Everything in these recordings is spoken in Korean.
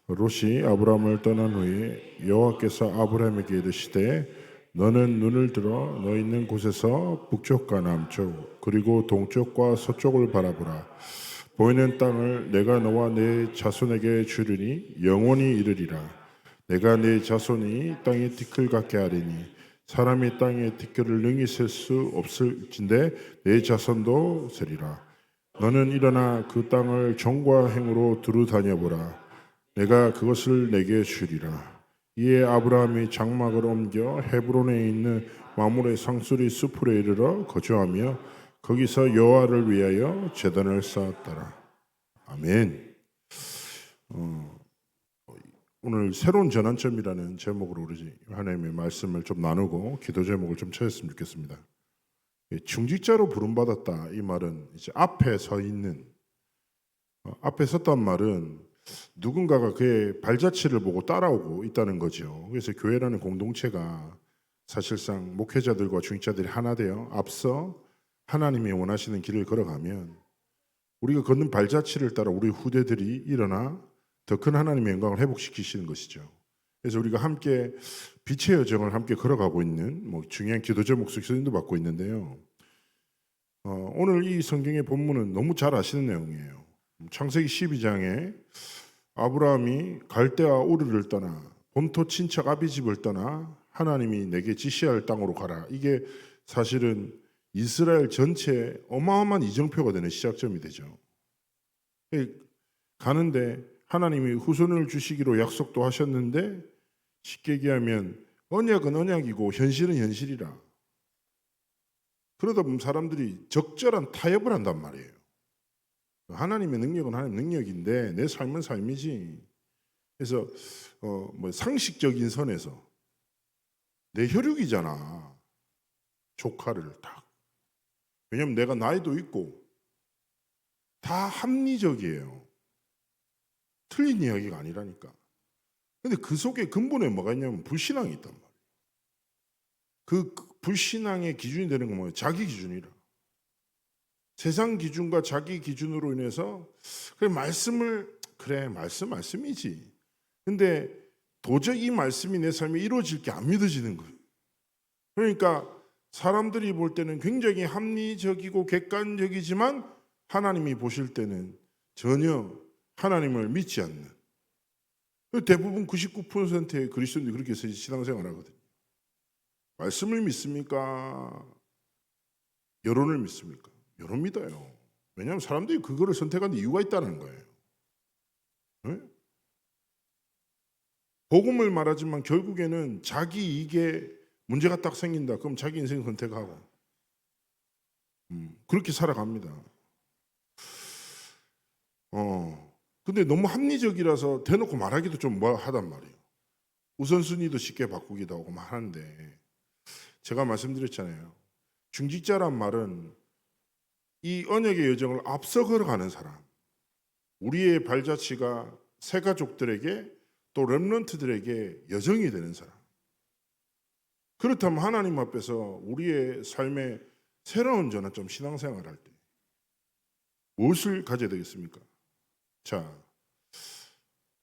롯이 아브라함을 떠난 후에 여호와께서 아브라함에게 이르시되 너는 눈을 들어 너 있는 곳에서 북쪽과 남쪽 그리고 동쪽과 서쪽을 바라보라. 보이는 땅을 내가 너와 내 자손에게 주리니 영원히 이르리라. 내가 내 자손이 땅의 티끌 같게 하리니 사람이 땅의 티끌을 능히 셀 수 없을진데 내 자손도 세리라. 너는 일어나 그 땅을 정과 행으로 두루 다녀보라. 내가 그것을 내게 주리라. 이에 아브라함이 장막을 옮겨 헤브론에 있는 마므레 상수리 숲으로 이르러 거주하며 거기서 여호와를 위하여 제단을 쌓았더라. 아멘. 오늘 새로운 전환점이라는 제목으로 우리 하나님의 말씀을 좀 나누고 기도 제목을 좀 찾았으면 좋겠습니다. 중직자로 부름받았다 이 말은 이제 앞에 서 있는 앞에 섰단 말은 누군가가 그의 발자취를 보고 따라오고 있다는 거죠. 그래서 교회라는 공동체가 사실상 목회자들과 중직자들이 하나 되어 앞서 하나님이 원하시는 길을 걸어가면 우리가 걷는 발자취를 따라 우리 후대들이 일어나 더 큰 하나님의 영광을 회복시키시는 것이죠. 그래서 우리가 함께 빛의 여정을 함께 걸어가고 있는 중요한 기도 제목 속에서 인도 받고 있는데요. 오늘 이 성경의 본문은 너무 잘 아시는 내용이에요. 창세기 12장에 아브라함이 갈대아 우르를 떠나 본토 친척 아비집을 떠나 하나님이 내게 지시할 땅으로 가라. 이게 사실은 이스라엘 전체에 어마어마한 이정표가 되는 시작점이 되죠. 가는데 하나님이 후손을 주시기로 약속도 하셨는데 쉽게 얘기하면 언약은 언약이고 현실은 현실이라. 그러다 보면 사람들이 적절한 타협을 한단 말이에요. 하나님의 능력은 하나님의 능력인데 내 삶은 삶이지. 그래서 상식적인 선에서 내 혈육이잖아. 조카를 딱. 왜냐하면 내가 나이도 있고 다 합리적이에요. 틀린 이야기가 아니라니까. 근데 그 속에 근본에 뭐가 있냐면 불신앙이 있단 말이에요. 그 불신앙의 기준이 되는 건 뭐예요? 자기 기준이라. 세상 기준과 자기 기준으로 인해서 그래 말씀이지. 근데 도저히 이 말씀이 내 삶에 이루어질 게 안 믿어지는 거예요. 그러니까 사람들이 볼 때는 굉장히 합리적이고 객관적이지만 하나님이 보실 때는 전혀 하나님을 믿지 않는 대부분 99%의 그리스도인들이 그렇게 해서 신앙생활 하거든요. 말씀을 믿습니까? 여론을 믿습니까? 여론 믿어요. 왜냐하면 사람들이 그거를 선택한 이유가 있다는 거예요. 네? 복음을 말하지만 결국에는 자기 이익에 문제가 딱 생긴다. 그럼 자기 인생 선택하고 그렇게 살아갑니다. 근데 너무 합리적이라서 대놓고 말하기도 좀 뭐하단 말이에요. 우선순위도 쉽게 바꾸기도 하고 하는데 제가 말씀드렸잖아요. 중직자란 말은 이 언약의 여정을 앞서 걸어가는 사람, 우리의 발자취가 새 가족들에게 또 렘넌트들에게 여정이 되는 사람. 그렇다면 하나님 앞에서 우리의 삶의 새로운 전환점 신앙생활 할 때 무엇을 가져야 되겠습니까? 자,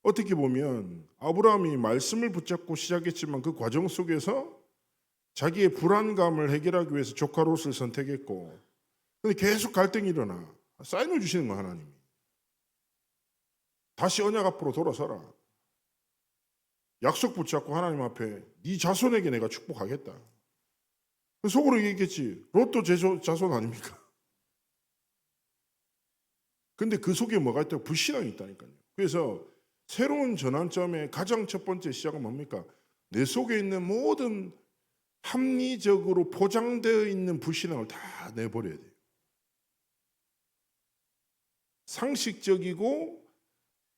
어떻게 보면 아브라함이 말씀을 붙잡고 시작했지만 그 과정 속에서 자기의 불안감을 해결하기 위해서 조카 롯을 선택했고, 근데 계속 갈등이 일어나. 사인을 주시는 거야 하나님이. 다시 언약 앞으로 돌아서라. 약속 붙잡고 하나님 앞에 네 자손에게 내가 축복하겠다. 속으로 얘기했겠지. 롯도 제 자손 아닙니까? 근데 그 속에 뭐가 있다고? 불신앙이 있다니까요. 그래서 새로운 전환점의 가장 첫 번째 시작은 뭡니까? 내 속에 있는 모든 합리적으로 포장되어 있는 불신앙을 다 내버려야 돼요. 상식적이고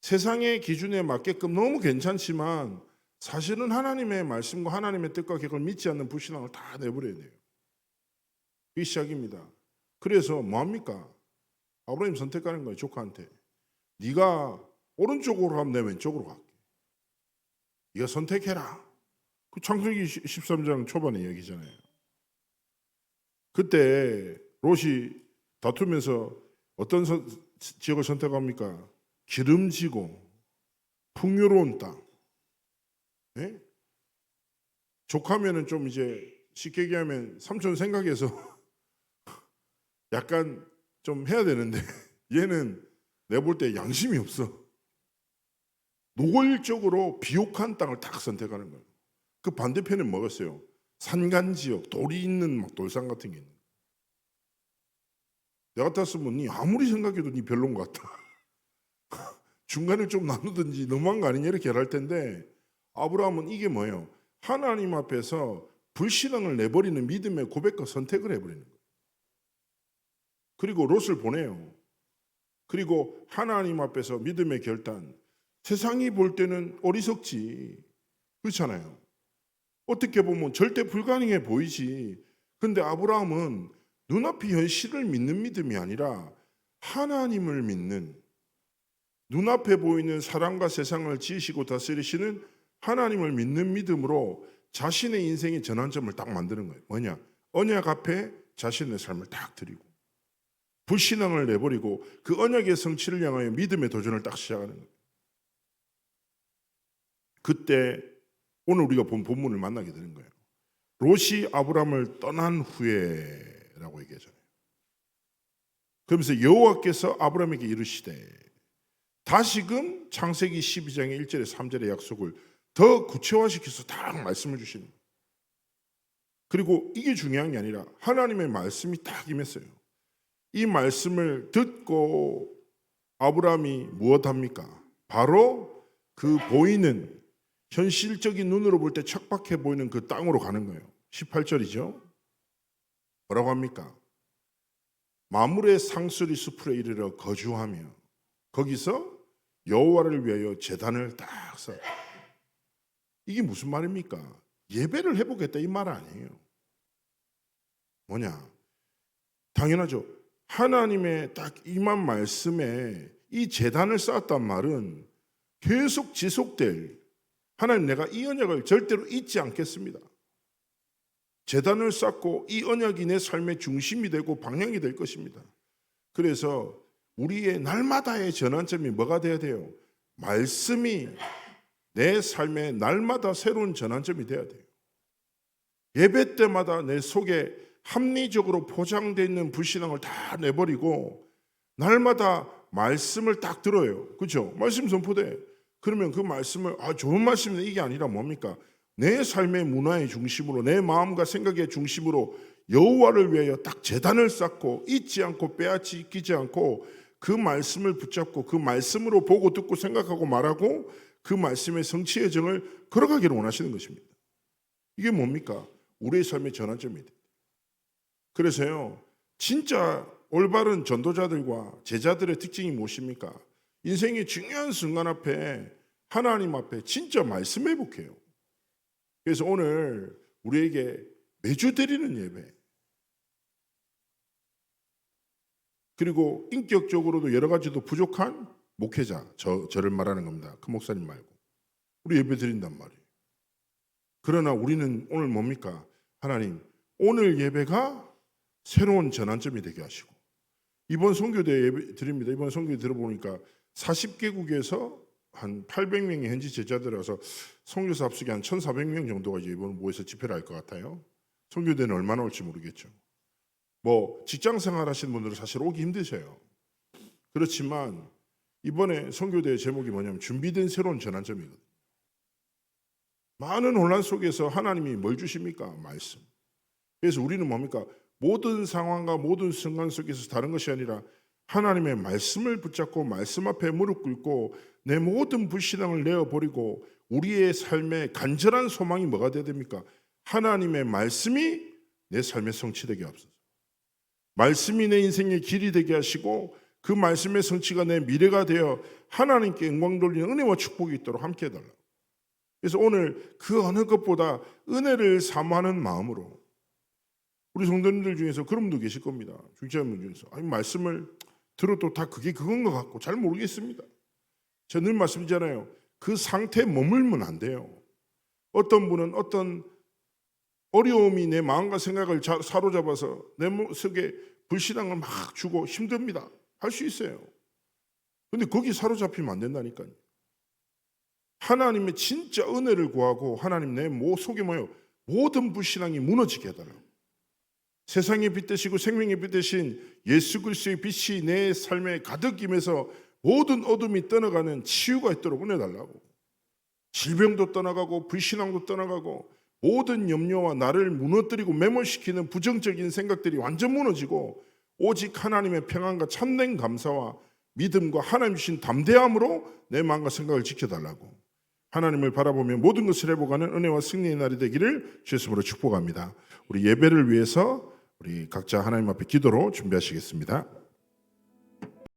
세상의 기준에 맞게끔 너무 괜찮지만 사실은 하나님의 말씀과 하나님의 뜻과 계획을 믿지 않는 불신앙을 다 내버려야 돼요. 그게 시작입니다. 그래서 뭐합니까? 아브라함 선택하는 거예요. 조카한테. 네가 오른쪽으로 가면 내 왼쪽으로 갈게. 네가 선택해라. 그 창세기 13장 초반의 얘기잖아요. 그때 롯이 다투면서 어떤 지역을 선택합니까? 기름지고 풍요로운 땅. 예? 족하면은 좀 이제 쉽게 얘기하면 삼촌 생각해서 약간 좀 해야 되는데 얘는 내가 볼 때 양심이 없어. 노골적으로 비옥한 땅을 딱 선택하는 거예요. 그 반대편에 뭐겠어요? 산간지역, 돌이 있는 막 돌산 같은 게 있는 거예요. 내가 같았으면 니 아무리 생각해도 니 별론 것 같다. 중간에 좀 나누든지 너무한 거 아니냐 이렇게 할 텐데 아브라함은 이게 뭐예요? 하나님 앞에서 불신앙을 내버리는 믿음의 고백과 선택을 해버리는 거예요. 그리고 롯을 보내요. 그리고 하나님 앞에서 믿음의 결단. 세상이 볼 때는 어리석지. 그렇잖아요. 어떻게 보면 절대 불가능해 보이지. 근데 아브라함은 눈앞의 현실을 믿는 믿음이 아니라 하나님을 믿는, 눈앞에 보이는 사람과 세상을 지으시고 다스리시는 하나님을 믿는 믿음으로 자신의 인생의 전환점을 딱 만드는 거예요. 뭐냐? 언약 앞에 자신의 삶을 딱 드리고 불신앙을 내버리고 그 언약의 성취를 향하여 믿음의 도전을 딱 시작하는 거예요. 그때 오늘 우리가 본 본문을 만나게 되는 거예요. 롯이 아브라함을 떠난 후에라고 얘기하잖아요. 그러면서 여호와께서 아브라함에게 이르시되, 다시금 창세기 12장의 1절에 3절의 약속을 더 구체화시켜서 딱 말씀을 주시는 거예요. 그리고 이게 중요한 게 아니라 하나님의 말씀이 딱 임했어요. 이 말씀을 듣고 아브라함이 무엇합니까? 바로 그 보이는 현실적인 눈으로 볼 때 척박해 보이는 그 땅으로 가는 거예요. 18절이죠. 뭐라고 합니까? 마물의 상수리 숲으로 이르러 거주하며 거기서 여호와를 위하여 제단을 딱 쌓아. 이게 무슨 말입니까? 예배를 해보겠다 이 말 아니에요. 뭐냐? 당연하죠. 하나님의 딱 임한 말씀에 이 제단을 쌓았단 말은 계속 지속될, 하나님 내가 이 언약을 절대로 잊지 않겠습니다. 제단을 쌓고 이 언약이 내 삶의 중심이 되고 방향이 될 것입니다. 그래서 우리의 날마다의 전환점이 뭐가 돼야 돼요? 말씀이 내 삶의 날마다 새로운 전환점이 돼야 돼요. 예배 때마다 내 속에 합리적으로 포장되어 있는 불신앙을 다 내버리고 날마다 말씀을 딱 들어요. 그렇죠? 말씀 선포돼. 그러면 그 말씀을 좋은 말씀인데 이게 아니라 뭡니까? 내 삶의 문화의 중심으로, 내 마음과 생각의 중심으로 여호와를 위하여 딱 제단을 쌓고 잊지 않고 빼앗기지 않고 그 말씀을 붙잡고 그 말씀으로 보고 듣고 생각하고 말하고 그 말씀의 성취의 정을 걸어가기를 원하시는 것입니다. 이게 뭡니까? 우리의 삶의 전환점이다. 그래서요, 진짜 올바른 전도자들과 제자들의 특징이 무엇입니까? 인생의 중요한 순간 앞에 하나님 앞에 진짜 말씀 회복해요. 그래서 오늘 우리에게 매주 드리는 예배, 그리고 인격적으로도 여러 가지도 부족한 목회자, 저를 말하는 겁니다. 그 목사님 말고 우리 예배 드린단 말이에요. 그러나 우리는 오늘 뭡니까? 하나님, 오늘 예배가 새로운 전환점이 되게 하시고, 이번 선교대 예배 드립니다. 이번 선교대 들어보니까 40개국에서 한 800명의 현지 제자들 와서 선교사 합숙이 한 1,400명 정도가 이제 이번 모여서 집회를 할 것 같아요. 선교대는 얼마나 올지 모르겠죠. 뭐 직장 생활 하시는 분들은 사실 오기 힘드셔요. 그렇지만 이번에 선교대의 제목이 뭐냐면 준비된 새로운 전환점이거든요. 많은 혼란 속에서 하나님이 뭘 주십니까? 말씀. 그래서 우리는 뭡니까? 모든 상황과 모든 순간 속에서 다른 것이 아니라 하나님의 말씀을 붙잡고 말씀 앞에 무릎 꿇고 내 모든 불신앙을 내어버리고 우리의 삶의 간절한 소망이 뭐가 되어야 됩니까? 하나님의 말씀이 내 삶에 성취되게 하옵소서. 말씀이 내 인생의 길이 되게 하시고 그 말씀의 성취가 내 미래가 되어 하나님께 영광 돌리는 은혜와 축복이 있도록 함께 해달라고. 그래서 오늘 그 어느 것보다 은혜를 사모하는 마음으로, 우리 성도님들 중에서 그런 분도 계실 겁니다. 중직자분 중에서 말씀을 들어도 다 그게 그건 것 같고 잘 모르겠습니다. 제가 늘 말씀드리잖아요. 그 상태에 머물면 안 돼요. 어떤 분은 어떤 어려움이 내 마음과 생각을 사로잡아서 내 속에 불신앙을 막 주고 힘듭니다. 할 수 있어요. 근데 거기 사로잡히면 안 된다니까요. 하나님의 진짜 은혜를 구하고 하나님 내 속에 모든 불신앙이 무너지게 해달라고. 세상의 빛 되시고 생명의 빛 되신 예수 그리스도의 빛이 내 삶에 가득 임해서 모든 어둠이 떠나가는 치유가 있도록 은혜 달라고. 질병도 떠나가고 불신앙도 떠나가고 모든 염려와 나를 무너뜨리고 매몰시키는 부정적인 생각들이 완전 무너지고 오직 하나님의 평안과 참된 감사와 믿음과 하나님 주신 담대함으로 내 마음과 생각을 지켜달라고. 하나님을 바라보며 모든 것을 회복하는 은혜와 승리의 날이 되기를 주의 이름으로 축복합니다. 우리 예배를 위해서 우리 각자 하나님 앞에 기도로 준비하시겠습니다.